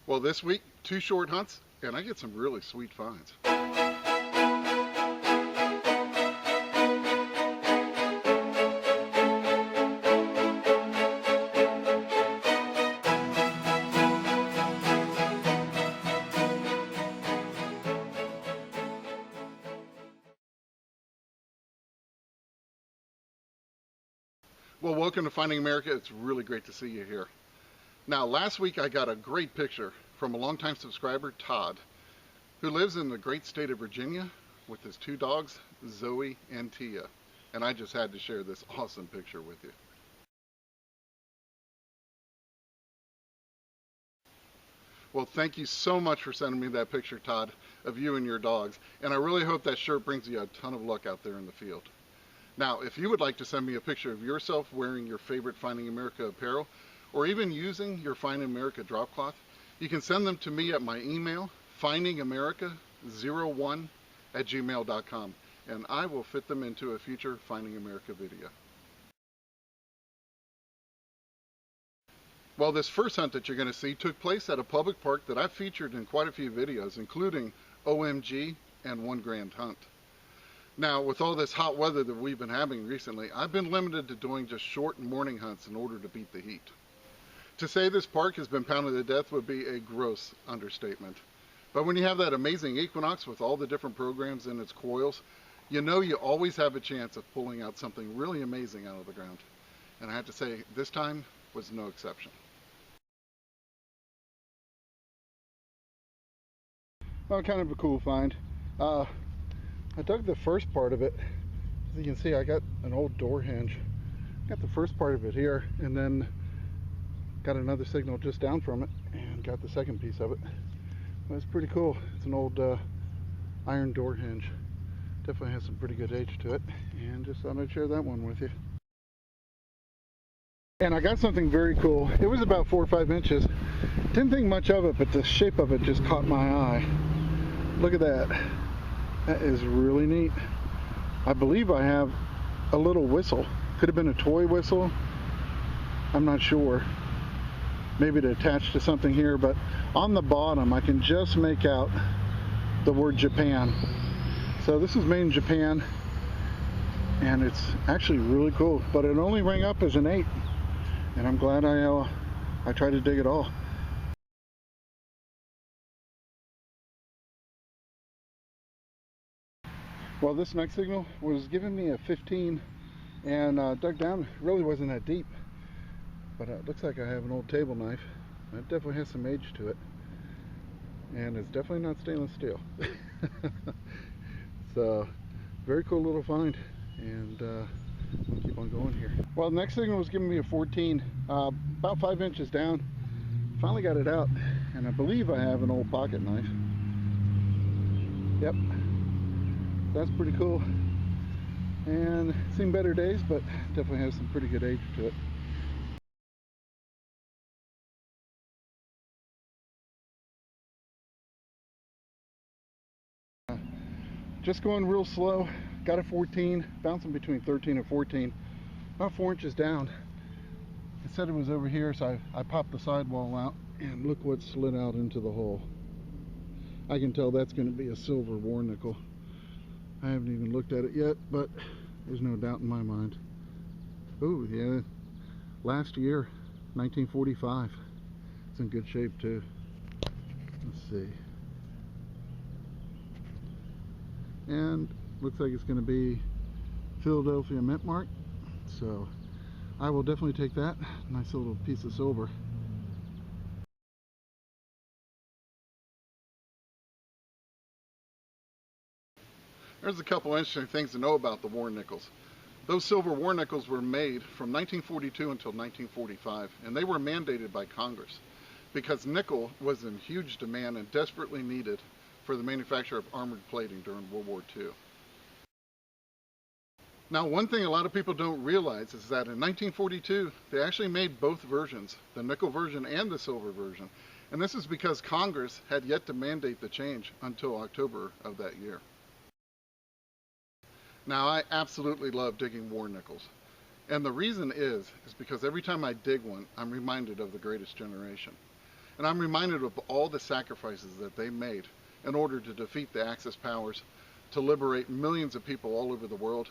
Well, this week, 2 short hunts, and I get some really sweet finds. Well, welcome to Finding America. It's really great to see you here. Now, last week I got a great picture from a longtime subscriber, Todd, who lives in the great state of Virginia with his 2 dogs, Zoe and Tia. And I just had to share this awesome picture with you. Well, thank you so much for sending me that picture, Todd, of you and your dogs. And I really hope that shirt brings you a ton of luck out there in the field. Now, if you would like to send me a picture of yourself wearing your favorite Finding America apparel, or even using your Finding America drop cloth, you can send them to me at my email, findingamerica01@gmail.com, and I will fit them into a future Finding America video. Well, this first hunt that you're going to see took place at a public park that I've featured in quite a few videos, including OMG and One Grand Hunt. Now, with all this hot weather that we've been having recently, I've been limited to doing just short morning hunts in order to beat the heat. To say this park has been pounded to death would be a gross understatement. But when you have that amazing Equinox with all the different programs in its coils, you know you always have a chance of pulling out something really amazing out of the ground. And I have to say, this time was no exception. Well, kind of a cool find. I dug the first part of it. As you can see, I got an old door hinge. Got the first part of it here, and then got another signal just down from it, and got the second piece of it. Well, it's pretty cool. It's an old iron door hinge. Definitely has some pretty good age to it, and just thought I'd share that one with you. And I got something very cool. It was about 4 or 5 inches. Didn't think much of it, but the shape of it just caught my eye. Look at that. That is really neat. I believe I have a little whistle. Could have been a toy whistle. I'm not sure. Maybe it attached to something here, but on the bottom I can just make out the word Japan. So this was made in Japan, and it's actually really cool, but it only rang up as an 8, and I'm glad I tried to dig it all. Well, this next signal was giving me a 15, and dug down, really wasn't that deep, but it looks like I have an old table knife. It definitely has some age to it, and it's definitely not stainless steel. So, very cool little find, and we'll keep on going here. Well, the next signal was giving me a 14, about 5 inches down. Finally got it out, and I believe I have an old pocket knife. Yep. That's pretty cool, and seen better days, but definitely has some pretty good age to it. Just going real slow. Got a 14, bouncing between 13 and 14, about 4 inches down. It said it was over here, so I popped the sidewall out, and look what slid out into the hole. I can tell that's going to be a silver war nickel. I haven't even looked at it yet, but there's no doubt in my mind. Oh yeah, last year, 1945. It's in good shape too. Let's see. And looks like it's going to be Philadelphia mint mark. So I will definitely take that. Nice little piece of silver. There's a couple interesting things to know about the war nickels. Those silver war nickels were made from 1942 until 1945, and they were mandated by Congress because nickel was in huge demand and desperately needed for the manufacture of armored plating during World War II. Now, one thing a lot of people don't realize is that in 1942, they actually made both versions, the nickel version and the silver version. And this is because Congress had yet to mandate the change until October of that year. Now, I absolutely love digging war nickels. And the reason is because every time I dig one, I'm reminded of the greatest generation. And I'm reminded of all the sacrifices that they made in order to defeat the Axis powers, to liberate millions of people all over the world,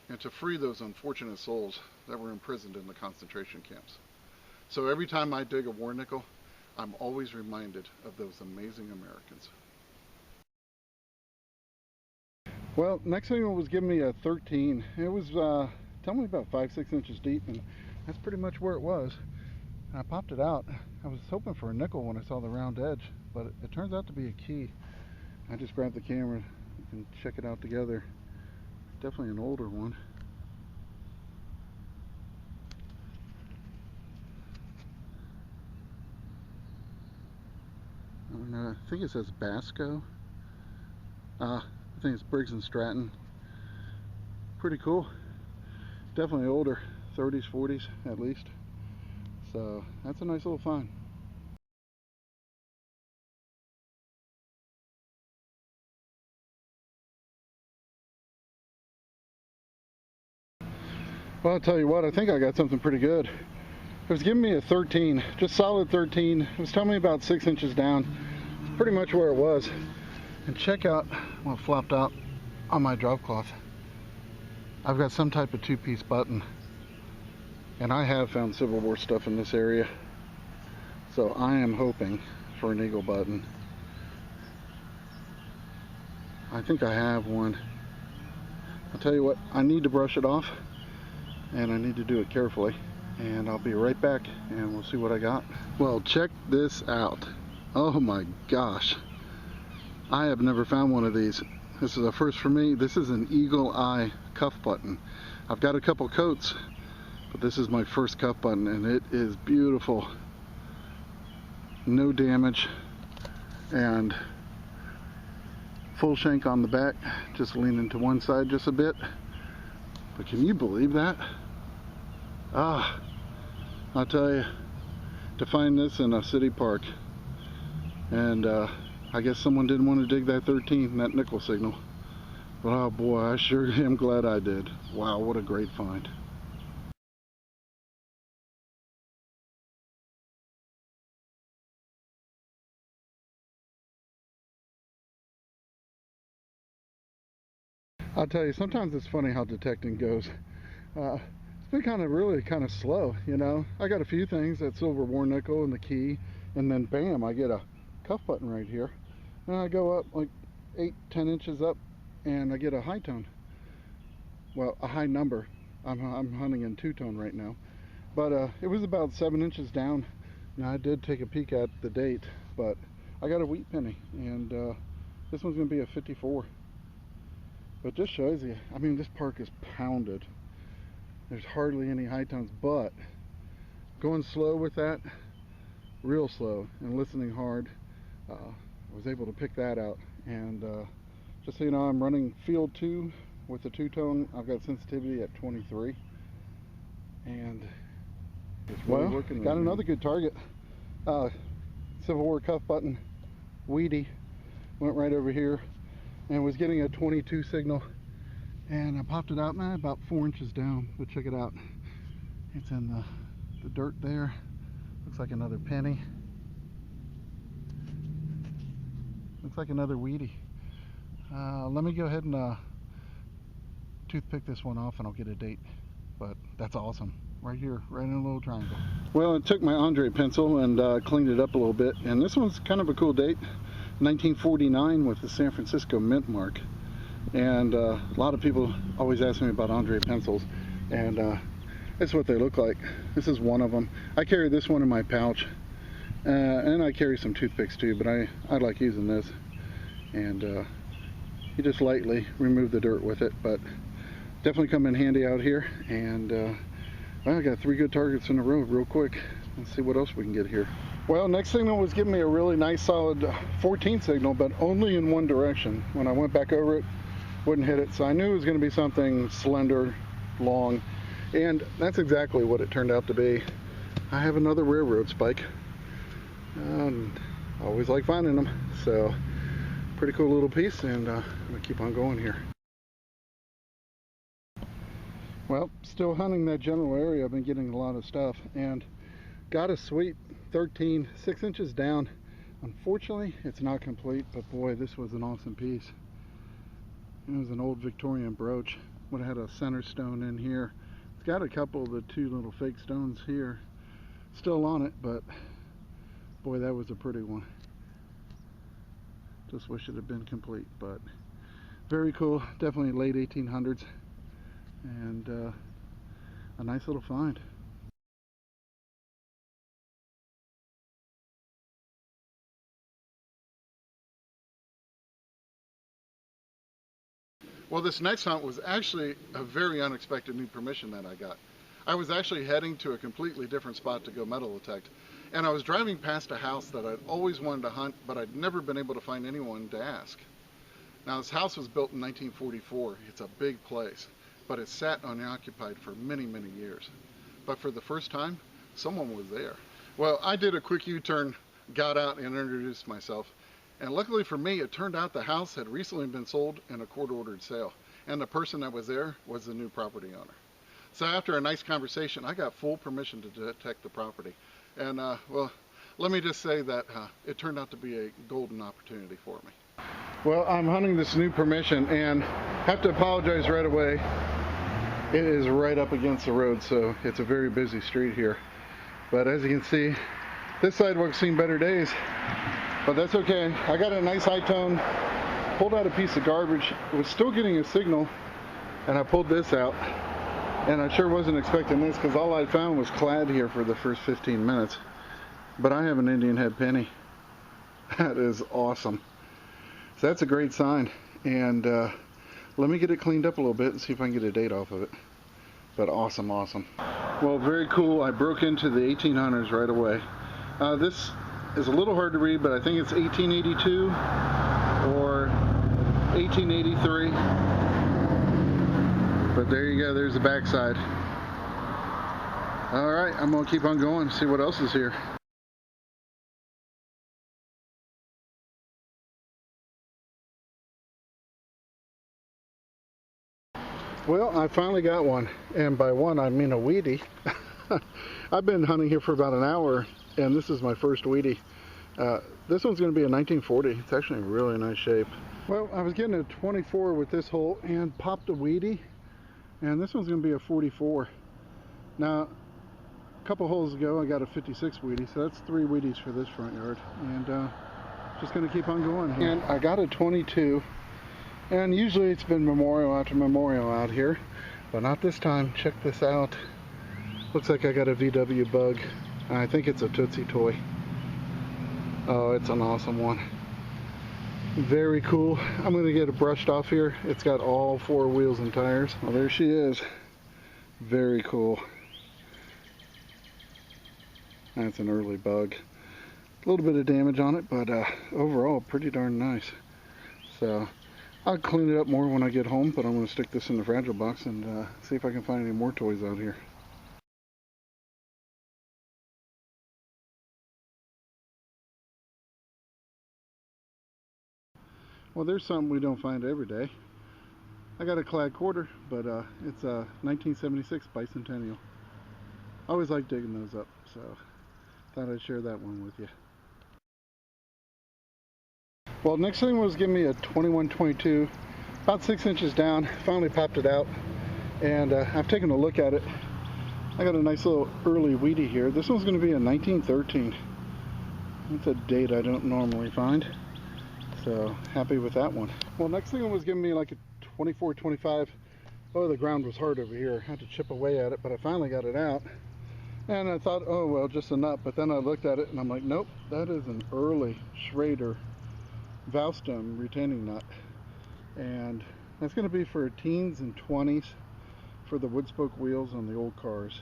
and to free those unfortunate souls that were imprisoned in the concentration camps. So every time I dig a war nickel, I'm always reminded of those amazing Americans. Well, next thing was giving me a 13. It was telling me about 5-6 inches deep, and that's pretty much where it was. And I popped it out. I was hoping for a nickel when I saw the round edge, but it turns out to be a key. I just grabbed the camera. You can check it out together. Definitely an older one. I think it says Basco. I think it's Briggs and Stratton. Pretty cool. Definitely older, 30s, 40s at least. So that's a nice little find. Well, I'll tell you what, I think I got something pretty good. It was giving me a 13, just solid 13. It was telling me about 6 inches down. It's pretty much where it was. And check out what flopped out on my drop cloth. I've got some type of two-piece button. And I have found Civil War stuff in this area. So I am hoping for an eagle button. I think I have one. I'll tell you what, I need to brush it off. And I need to do it carefully. And I'll be right back and we'll see what I got. Well, check this out. Oh my gosh. I have never found one of these. This is a first for me. This is an eagle eye cuff button. I've got a couple coats, but this is my first cuff button and it is beautiful. No damage and full shank on the back, just leaning to one side just a bit. But can you believe that? Ah, I'll tell you, to find this in a city park, and I guess someone didn't want to dig that 13, that nickel signal. But oh boy, I sure am glad I did. Wow, what a great find. I'll tell you, sometimes it's funny how detecting goes. It's been really kind of slow, you know. I got a few things, that silver war nickel and the key, and then bam, I get a cuff button right here. And I go up like 8-10 inches up and I get a high tone. Well, a high number. I'm hunting in two-tone right now. But it was about 7 inches down. Now I did take a peek at the date, but I got a wheat penny, and this one's gonna be a 54. But just shows you, I mean, this park is pounded. There's hardly any high tones, but going slow with that, real slow, and listening hard, I was able to pick that out. And just so you know, I'm running field 2 with the two-tone. I've got sensitivity at 23, and it's really working. Got another good target. Civil War cuff button, weedy, went right over here, and was getting a 22 signal, and I popped it out, about 4 inches down. But check it out, it's in the dirt there. Looks like another penny. Looks like another weedy. Let me go ahead and toothpick this one off and I'll get a date. But that's awesome. Right here, right in a little triangle. Well, I took my Andre pencil and cleaned it up a little bit, and this one's kind of a cool date. 1949 with the San Francisco mint mark. And a lot of people always ask me about Andre pencils, and that's what they look like. This is one of them. I carry this one in my pouch, and I carry some toothpicks too, but I like using this. And you just lightly remove the dirt with it, but definitely come in handy out here. And well, I got 3 good targets in a row real quick. Let's see what else we can get here. Well, next signal was giving me a really nice solid 14 signal, but only in one direction. When I went back over it, wouldn't hit it, so I knew it was going to be something slender, long, and that's exactly what it turned out to be. I have another railroad spike, and I always like finding them, so pretty cool little piece, and I'm going to keep on going here. Well, still hunting that general area. I've been getting a lot of stuff, and got a sweet 1913, 6 inches down. Unfortunately, it's not complete, but boy, this was an awesome piece. It was an old Victorian brooch. Would have had a center stone in here. It's got a couple of the two little fake stones here still on it, but boy, that was a pretty one. Just wish it had been complete, but very cool. Definitely late 1800s, and a nice little find. Well, this next hunt was actually a very unexpected new permission that I got. I was actually heading to a completely different spot to go metal detect, and I was driving past a house that I'd always wanted to hunt, but I'd never been able to find anyone to ask. Now, this house was built in 1944. It's a big place, but it sat unoccupied for many, many years. But for the first time, someone was there. Well, I did a quick U-turn, got out and introduced myself. And luckily for me, it turned out the house had recently been sold in a court-ordered sale. And the person that was there was the new property owner. So after a nice conversation, I got full permission to detect the property. And well, let me just say that it turned out to be a golden opportunity for me. Well, I'm hunting this new permission and have to apologize right away. It is right up against the road, so it's a very busy street here. But as you can see, this sidewalk's seen better days. But that's okay. I got a nice high tone, pulled out a piece of garbage. It was still getting a signal, and I pulled this out. And I sure wasn't expecting this, because all I found was clad here for the first 15 minutes. But I have an Indian head penny. That is awesome. So that's a great sign. And let me get it cleaned up a little bit and see if I can get a date off of it. But awesome, awesome. Well, very cool. I broke into the 1800s right away. This is a little hard to read, but I think it's 1882 or 1883. But there you go, there's the backside. All right, I'm gonna keep on going, see what else is here. Well, I finally got one, and by one I mean a weedy. I've been hunting here for about an hour, and this is my first weedy. This one's going to be a 1940. It's actually in really nice shape. Well, I was getting a 24 with this hole and popped a weedy, and this one's going to be a 44. Now, a couple holes ago I got a 56 weedy, so that's 3 weedies for this front yard, and just going to keep on going. And I got a 22, and usually it's been memorial after memorial out here, but not this time. Check this out. Looks like I got a VW bug. I think it's a Tootsie toy. Oh, it's an awesome one. Very cool. I'm going to get it brushed off here. It's got all 4 wheels and tires. Well, there she is. Very cool. That's an early bug. A little bit of damage on it, but overall pretty darn nice. So I'll clean it up more when I get home, but I'm going to stick this in the fragile box and see if I can find any more toys out here. Well, there's something we don't find every day. I got a clad quarter, but it's a 1976 bicentennial. I always like digging those up, so thought I'd share that one with you. Well, next thing was giving me a 2122, about 6 inches down. Finally popped it out, and I've taken a look at it. I got a nice little early weedy here. This one's going to be a 1913. That's a date I don't normally find. So happy with that one. Well, next thing was giving me like a 24-25. Oh, the ground was hard over here. I had to chip away at it, but I finally got it out. And I thought, oh well, just a nut. But then I looked at it and I'm like, nope, that is an early Schrader Valstum retaining nut. And that's going to be for teens and 20s for the wood spoke wheels on the old cars.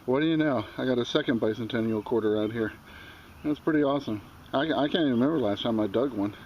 What do you know? I got a second bicentennial quarter out here. That's pretty awesome. I can't even remember last time I dug one.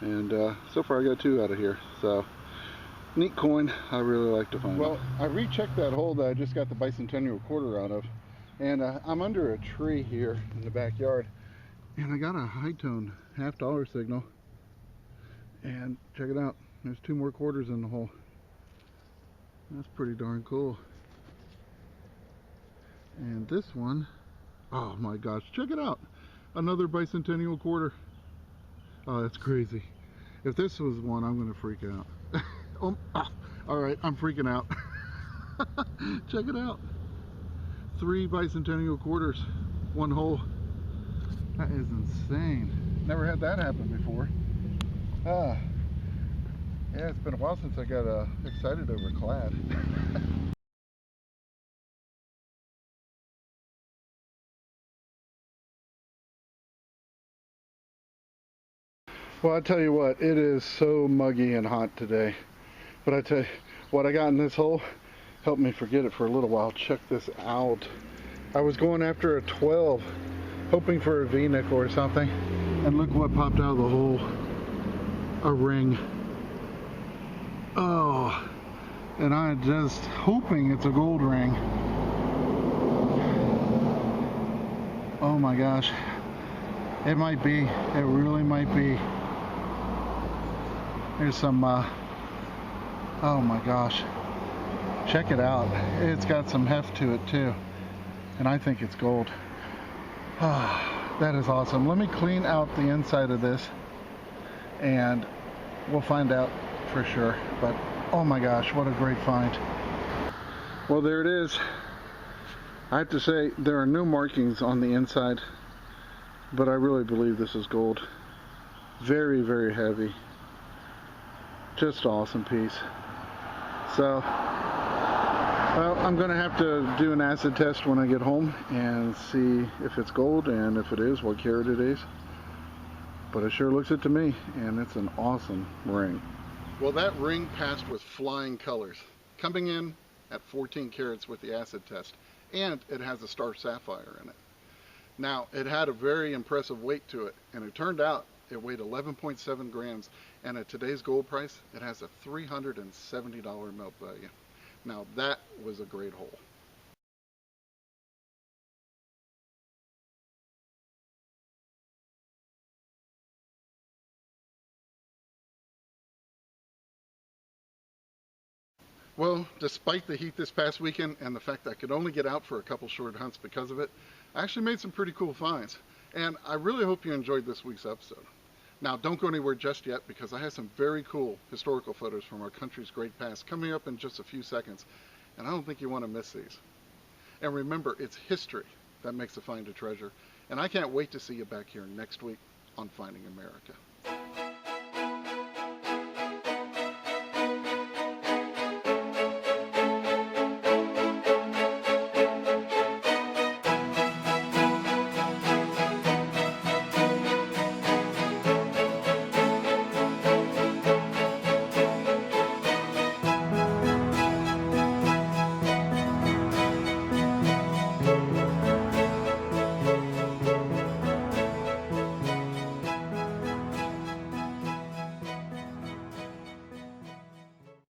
And so far I got 2 out of here. So, neat coin. I really like to find it. Well, I rechecked that hole that I just got the bicentennial quarter out of. And I'm under a tree here in the backyard. And I got a high tone $half dollar signal. And check it out, there's 2 more quarters in the hole. That's pretty darn cool. And this one, oh my gosh, check it out, another bicentennial quarter. Oh, that's crazy. If this was one, I'm gonna freak out. All right, I'm freaking out. Check it out, 3 bicentennial quarters, 1 hole. That is insane. Never had that happen before. Yeah, it's been a while since I got excited over clad. Well, I tell you what, it is so muggy and hot today. But I tell you, what I got in this hole helped me forget it for a little while. Check this out. I was going after a 12, hoping for a V-nickel or something. And look what popped out of the hole. A ring. Oh, and I'm just hoping it's a gold ring. Oh my gosh. It might be. It really might be. There's some, oh my gosh. Check it out. It's got some heft to it too. And I think it's gold. Ah, that is awesome. Let me clean out the inside of this and we'll find out for sure. But oh my gosh, what a great find. Well, there it is. I have to say, there are no markings on the inside, but I really believe this is gold. Very, very heavy. Just awesome piece. So, well, I'm going to have to do an acid test when I get home and see if it's gold, and if it is, what carat it is. But it sure looks it to me, and it's an awesome ring. Well, that ring passed with flying colors, coming in at 14 carats with the acid test, and it has a star sapphire in it. Now, it had a very impressive weight to it, and it turned out it weighed 11.7 grams, and at today's gold price, it has a $370 melt value. Now, that was a great hole. Well, despite the heat this past weekend and the fact that I could only get out for a couple short hunts because of it, I actually made some pretty cool finds. And I really hope you enjoyed this week's episode. Now, don't go anywhere just yet, because I have some very cool historical photos from our country's great past coming up in just a few seconds, and I don't think you want to miss these. And remember, it's history that makes a find a treasure, and I can't wait to see you back here next week on Finding America.